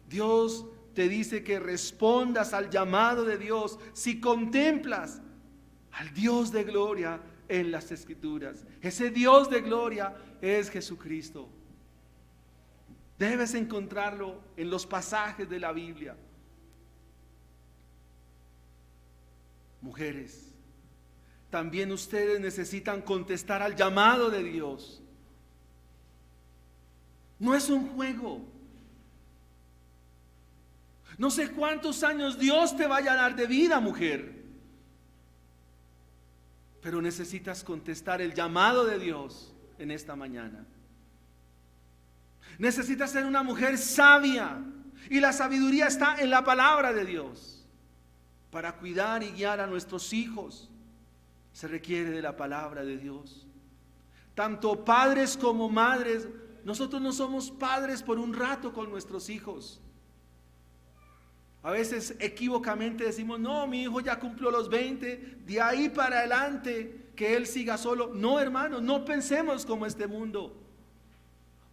Dios te dice que respondas al llamado de Dios si contemplas al Dios de gloria en las Escrituras. Ese Dios de gloria es Jesucristo. Debes encontrarlo en los pasajes de la Biblia. Mujeres, también ustedes necesitan contestar al llamado de Dios. No es un juego. No sé cuántos años Dios te vaya a dar de vida, mujer, pero necesitas contestar el llamado de Dios en esta mañana. Necesitas ser una mujer sabia, y la sabiduría está en la palabra de Dios. Para cuidar y guiar a nuestros hijos se requiere de la palabra de Dios. Tanto padres como madres, nosotros no somos padres por un rato con nuestros hijos. A veces equívocamente decimos: no, mi hijo ya cumplió los 20, de ahí para adelante que él siga solo. No, hermanos, no pensemos como este mundo.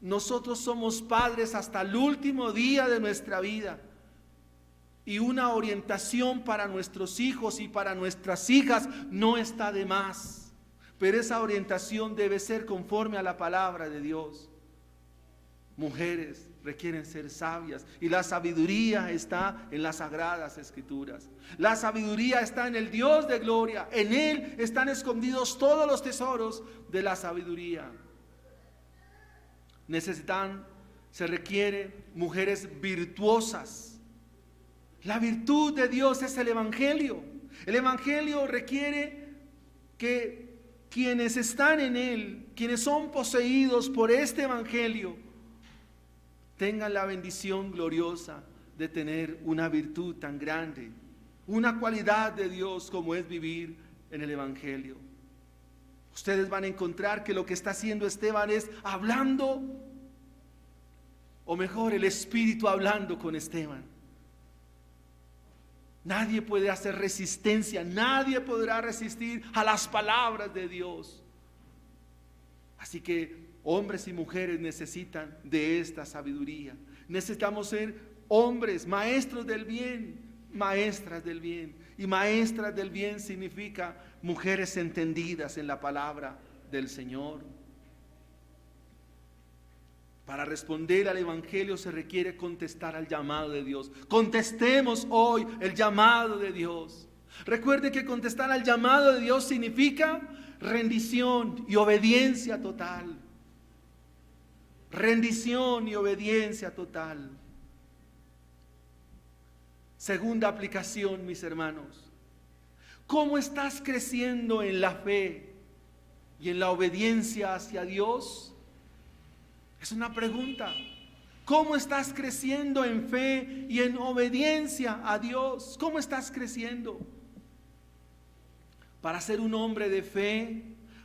Nosotros somos padres hasta el último día de nuestra vida. Y una orientación para nuestros hijos y para nuestras hijas no está de más. Pero esa orientación debe ser conforme a la palabra de Dios. mujeres requieren ser sabias, y la sabiduría está en las sagradas escrituras. La sabiduría está en el Dios de gloria. En Él están escondidos todos los tesoros de la sabiduría. Se requiere mujeres virtuosas. La virtud de Dios es el Evangelio. El Evangelio requiere que quienes están en Él, quienes son poseídos por este Evangelio, tengan la bendición gloriosa de tener una virtud tan grande, una cualidad de Dios como es vivir en el Evangelio. Ustedes van a encontrar que lo que está haciendo Esteban es hablando, o mejor, el Espíritu hablando con Esteban. Nadie puede hacer resistencia, nadie podrá resistir a las palabras de Dios. Así que hombres y mujeres necesitan de esta sabiduría. Necesitamos ser hombres, maestros del bien, maestras del bien. Y maestras del bien significa mujeres entendidas en la palabra del Señor. Para responder al Evangelio se requiere contestar al llamado de Dios. Contestemos hoy el llamado de Dios. Recuerde que contestar al llamado de Dios significa rendición y obediencia total. Rendición y obediencia total. Segunda aplicación, mis hermanos. ¿Cómo estás creciendo en la fe y en la obediencia hacia Dios? Es una pregunta. ¿Cómo estás creciendo en fe y en obediencia a Dios? ¿Cómo estás creciendo? Para ser un hombre de fe,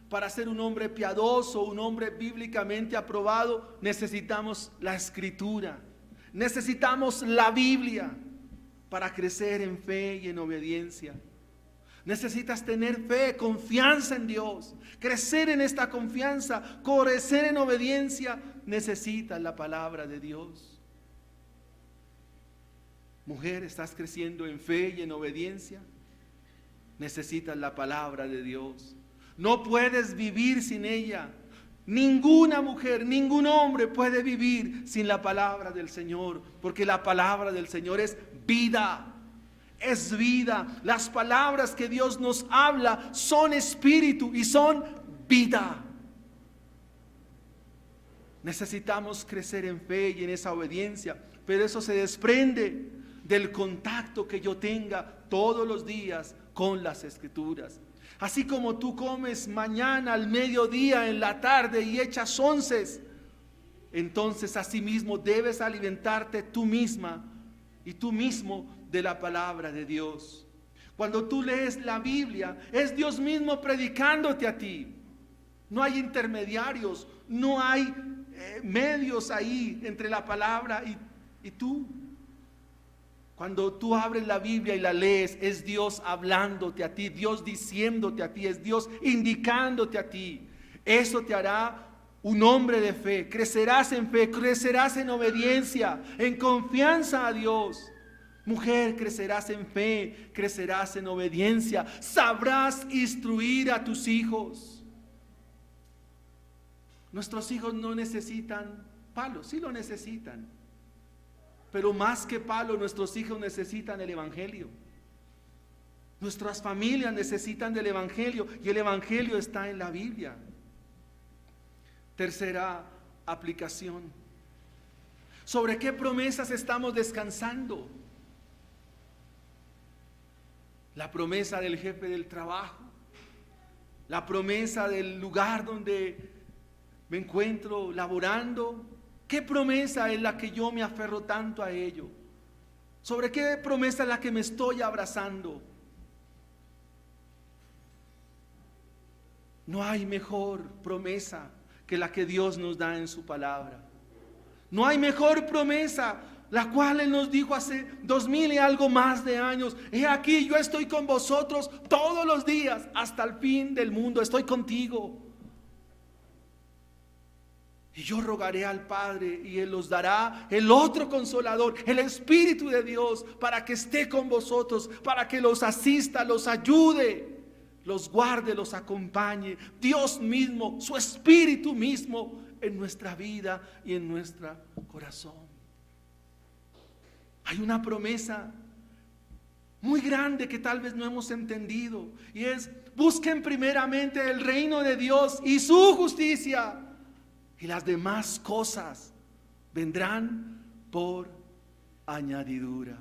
para ser un hombre piadoso, un hombre bíblicamente aprobado, necesitamos la Escritura, necesitamos la Biblia para crecer en fe y en obediencia. Necesitas tener fe, confianza en Dios, crecer en esta confianza, crecer en obediencia. Necesitas la palabra de Dios. Mujer, ¿estás creciendo en fe y en obediencia? Necesitas la palabra de Dios. No puedes vivir sin ella. Ninguna mujer, ningún hombre puede vivir sin la palabra del Señor, porque la palabra del Señor es vida. Es vida. Las palabras que Dios nos habla son espíritu y son vida. Necesitamos crecer en fe y en esa obediencia, pero eso se desprende del contacto que yo tenga todos los días con las Escrituras. Así como tú comes mañana, al mediodía, en la tarde y echas onces, entonces asimismo debes alimentarte tú misma y tú mismo de la palabra de Dios. Cuando tú lees la Biblia, es Dios mismo predicándote a ti. No hay intermediarios, no hay medios ahí entre la palabra y tú. Cuando tú abres la Biblia y la lees, es Dios hablándote a ti, Dios diciéndote a ti, es Dios indicándote a ti. Eso te hará un hombre de fe. Crecerás en fe, crecerás en obediencia, en confianza a Dios. Mujer, crecerás en fe, crecerás en obediencia. Sabrás instruir a tus hijos. Nuestros hijos no necesitan palo, sí lo necesitan. Pero más que palo, nuestros hijos necesitan el Evangelio. Nuestras familias necesitan del Evangelio y el Evangelio está en la Biblia. Tercera aplicación. ¿Sobre qué promesas estamos descansando? La promesa del jefe del trabajo, la promesa del lugar donde me encuentro laborando. ¿Qué promesa es la que yo me aferro tanto a ello? ¿Sobre qué promesa es la que me estoy abrazando? No hay mejor promesa que la que Dios nos da en su palabra. No hay mejor promesa, la cual Él nos dijo hace 2000 y algo más de años. He aquí, yo estoy con vosotros todos los días hasta el fin del mundo. Estoy contigo. Y yo rogaré al Padre y Él os dará el otro consolador, el Espíritu de Dios, para que esté con vosotros, para que los asista, los ayude, los guarde, los acompañe. Dios mismo, su Espíritu mismo, en nuestra vida y en nuestro corazón. Hay una promesa muy grande que tal vez no hemos entendido, y es: busquen primeramente el reino de Dios y su justicia, y las demás cosas vendrán por añadidura.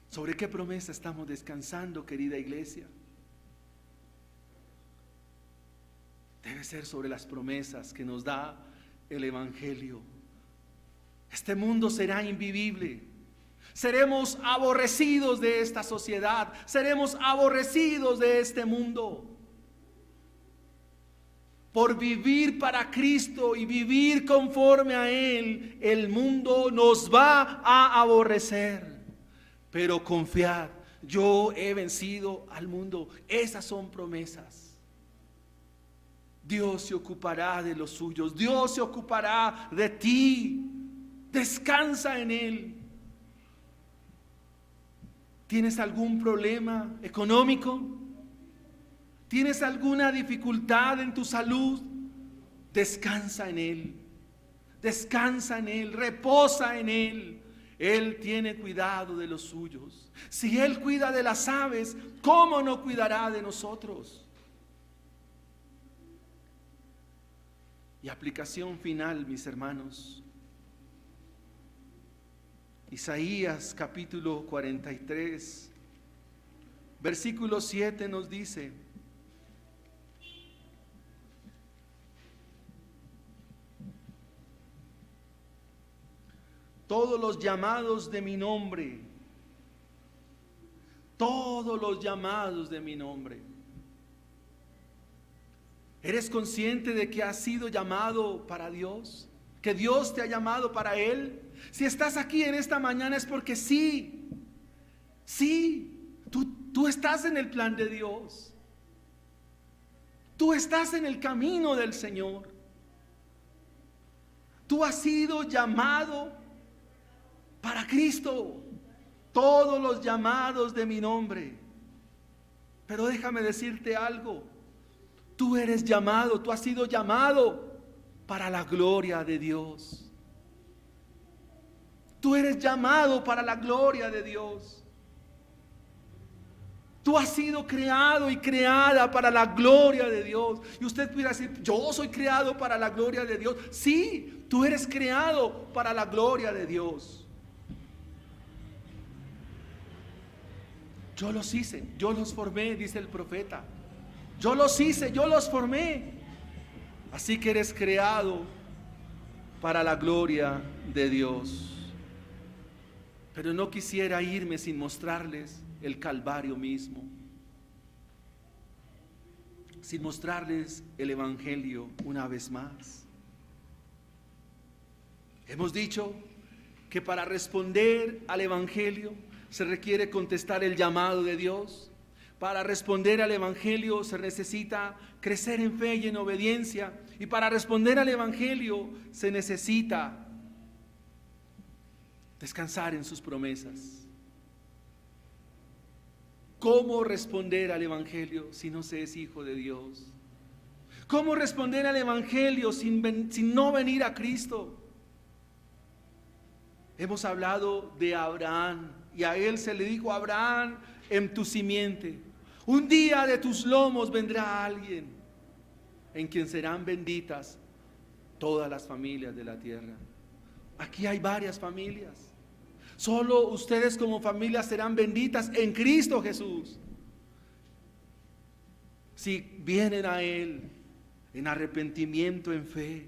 ¿Sobre qué promesa estamos descansando, querida iglesia? Debe ser sobre las promesas que nos da el Evangelio. Este mundo será invivible. Seremos aborrecidos de esta sociedad. Seremos aborrecidos de este mundo. Por vivir para Cristo y vivir conforme a Él, el mundo nos va a aborrecer. Pero confiad, yo he vencido al mundo. Esas son promesas. Dios se ocupará de los suyos. Dios se ocupará de ti. Descansa en Él. ¿Tienes algún problema económico? ¿Tienes alguna dificultad en tu salud? Descansa en Él. Descansa en Él. Reposa en Él. Él tiene cuidado de los suyos. Si Él cuida de las aves, ¿cómo no cuidará de nosotros? Y aplicación final, mis hermanos. Isaías capítulo 43, versículo 7 nos dice: todos los llamados de mi nombre, todos los llamados de mi nombre. ¿Eres consciente de que has sido llamado para Dios? ¿Que Dios te ha llamado para Él? Si estás aquí en esta mañana es porque sí, tú estás en el plan de Dios. Tú estás en el camino del Señor. Tú has sido llamado para Cristo. Todos los llamados de mi nombre. Pero déjame decirte algo. Tú eres llamado, tú has sido llamado para la gloria de Dios. Tú eres llamado para la gloria de Dios. Tú has sido creado y creada para la gloria de Dios. Y usted pudiera decir: yo soy creado para la gloria de Dios. Sí, tú eres creado para la gloria de Dios. Yo los hice, yo los formé, dice el profeta. Yo los hice, yo los formé. Así que eres creado para la gloria de Dios. Pero no quisiera irme sin mostrarles el Calvario mismo, sin mostrarles el Evangelio una vez más. Hemos dicho que para responder al Evangelio se requiere contestar el llamado de Dios. Para responder al Evangelio se necesita crecer en fe y en obediencia. Y para responder al Evangelio se necesita descansar en sus promesas. ¿Cómo responder al Evangelio si no se es hijo de Dios? ¿Cómo responder al Evangelio sin no venir a Cristo? Hemos hablado de Abraham, y a él se le dijo: Abraham, en tu simiente, un día de tus lomos vendrá alguien en quien serán benditas todas las familias de la tierra. Aquí hay varias familias. Solo ustedes como familia serán benditas en Cristo Jesús. Si vienen a Él en arrepentimiento, en fe,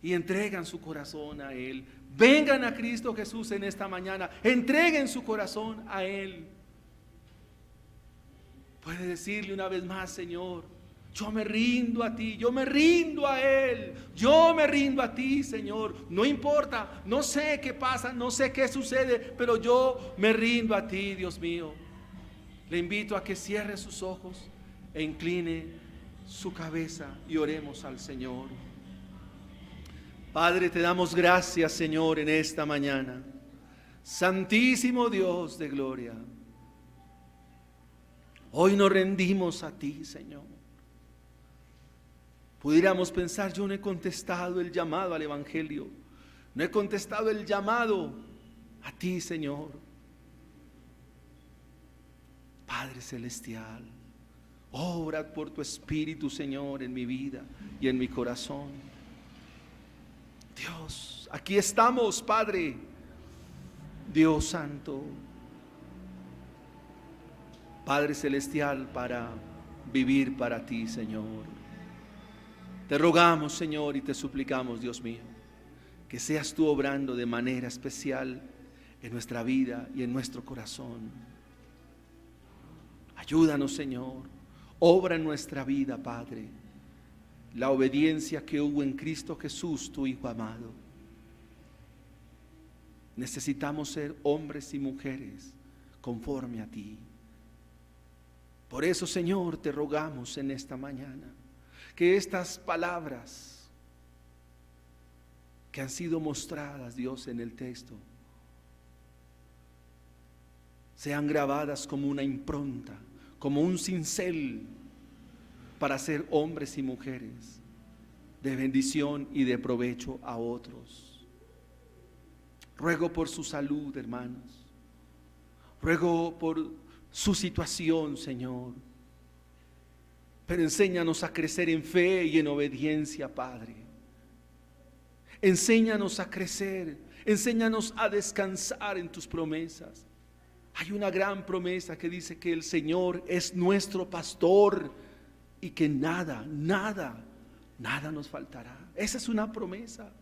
y entregan su corazón a Él. Vengan a Cristo Jesús en esta mañana. Entreguen su corazón a Él. Puede decirle una vez más: Señor, yo me rindo a ti, yo me rindo a Él, yo me rindo a ti, Señor. No importa, no sé qué pasa, no sé qué sucede, pero yo me rindo a ti, Dios mío. Le invito a que cierre sus ojos e incline su cabeza y oremos al Señor. Padre, te damos gracias, Señor, en esta mañana. Santísimo Dios de gloria, hoy nos rendimos a ti, Señor. Pudiéramos pensar, yo no he contestado el llamado al Evangelio, no he contestado el llamado a ti, Señor. Padre celestial, obra por tu Espíritu, Señor, en mi vida y en mi corazón. Dios, aquí estamos, Padre, Dios Santo, Padre celestial, para vivir para ti, Señor. Te rogamos, Señor, y te suplicamos, Dios mío, que seas tú obrando de manera especial en nuestra vida y en nuestro corazón. Ayúdanos, Señor, obra en nuestra vida, Padre, la obediencia que hubo en Cristo Jesús, tu Hijo amado. Necesitamos ser hombres y mujeres conforme a ti. Por eso, Señor, te rogamos en esta mañana que estas palabras que han sido mostradas, Dios, en el texto, sean grabadas como una impronta, como un cincel para ser hombres y mujeres de bendición y de provecho a otros. Ruego por su salud, hermanos. Ruego por su situación, Señor. Pero enséñanos a crecer en fe y en obediencia, Padre. Enséñanos a crecer, enséñanos a descansar en tus promesas. Hay una gran promesa que dice que el Señor es nuestro pastor y que nada nos faltará. Esa es una promesa.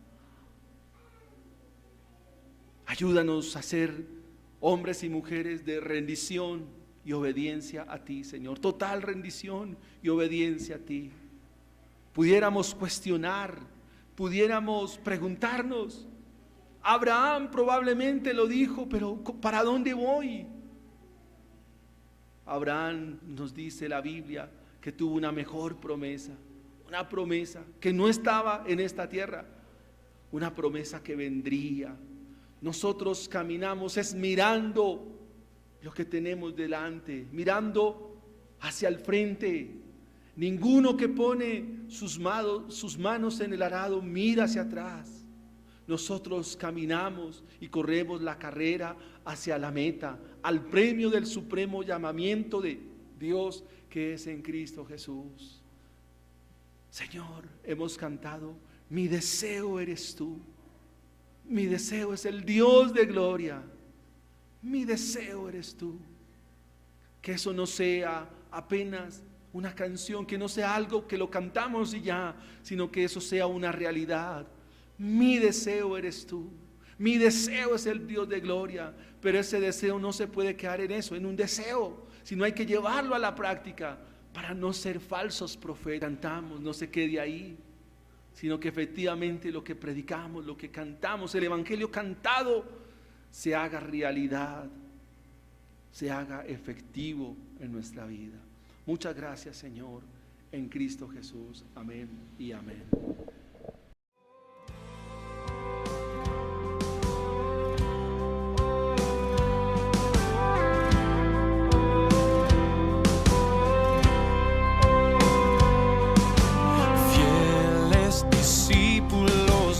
Ayúdanos a ser hombres y mujeres de rendición y obediencia a ti, Señor. Total rendición y obediencia a ti. Pudiéramos cuestionar, pudiéramos preguntarnos. Abraham probablemente lo dijo, pero ¿para dónde voy? Abraham, nos dice la Biblia, que tuvo una mejor promesa, una promesa que no estaba en esta tierra, una promesa que vendría. Nosotros caminamos es mirando lo que tenemos delante, mirando hacia el frente. Ninguno que pone sus manos en el arado mira hacia atrás. Nosotros caminamos y corremos la carrera hacia la meta, al premio del supremo llamamiento de Dios que es en Cristo Jesús. Señor, hemos cantado, mi deseo eres tú. Mi deseo es el Dios de gloria. Mi deseo eres tú. Que eso no sea apenas una canción, que no sea algo que lo cantamos y ya, sino que eso sea una realidad. Mi deseo eres tú. Mi deseo es el Dios de gloria. Pero ese deseo no se puede quedar en eso, en un deseo, sino hay que llevarlo a la práctica para no ser falsos profetas. Cantamos, no se quede ahí, sino que efectivamente lo que predicamos, lo que cantamos, el evangelio cantado, se haga realidad, se haga efectivo en nuestra vida. Muchas gracias, Señor, en Cristo Jesús. Amén y amén.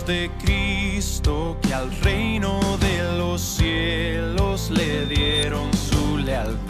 De Cristo que al reino de los cielos le dieron su lealtad.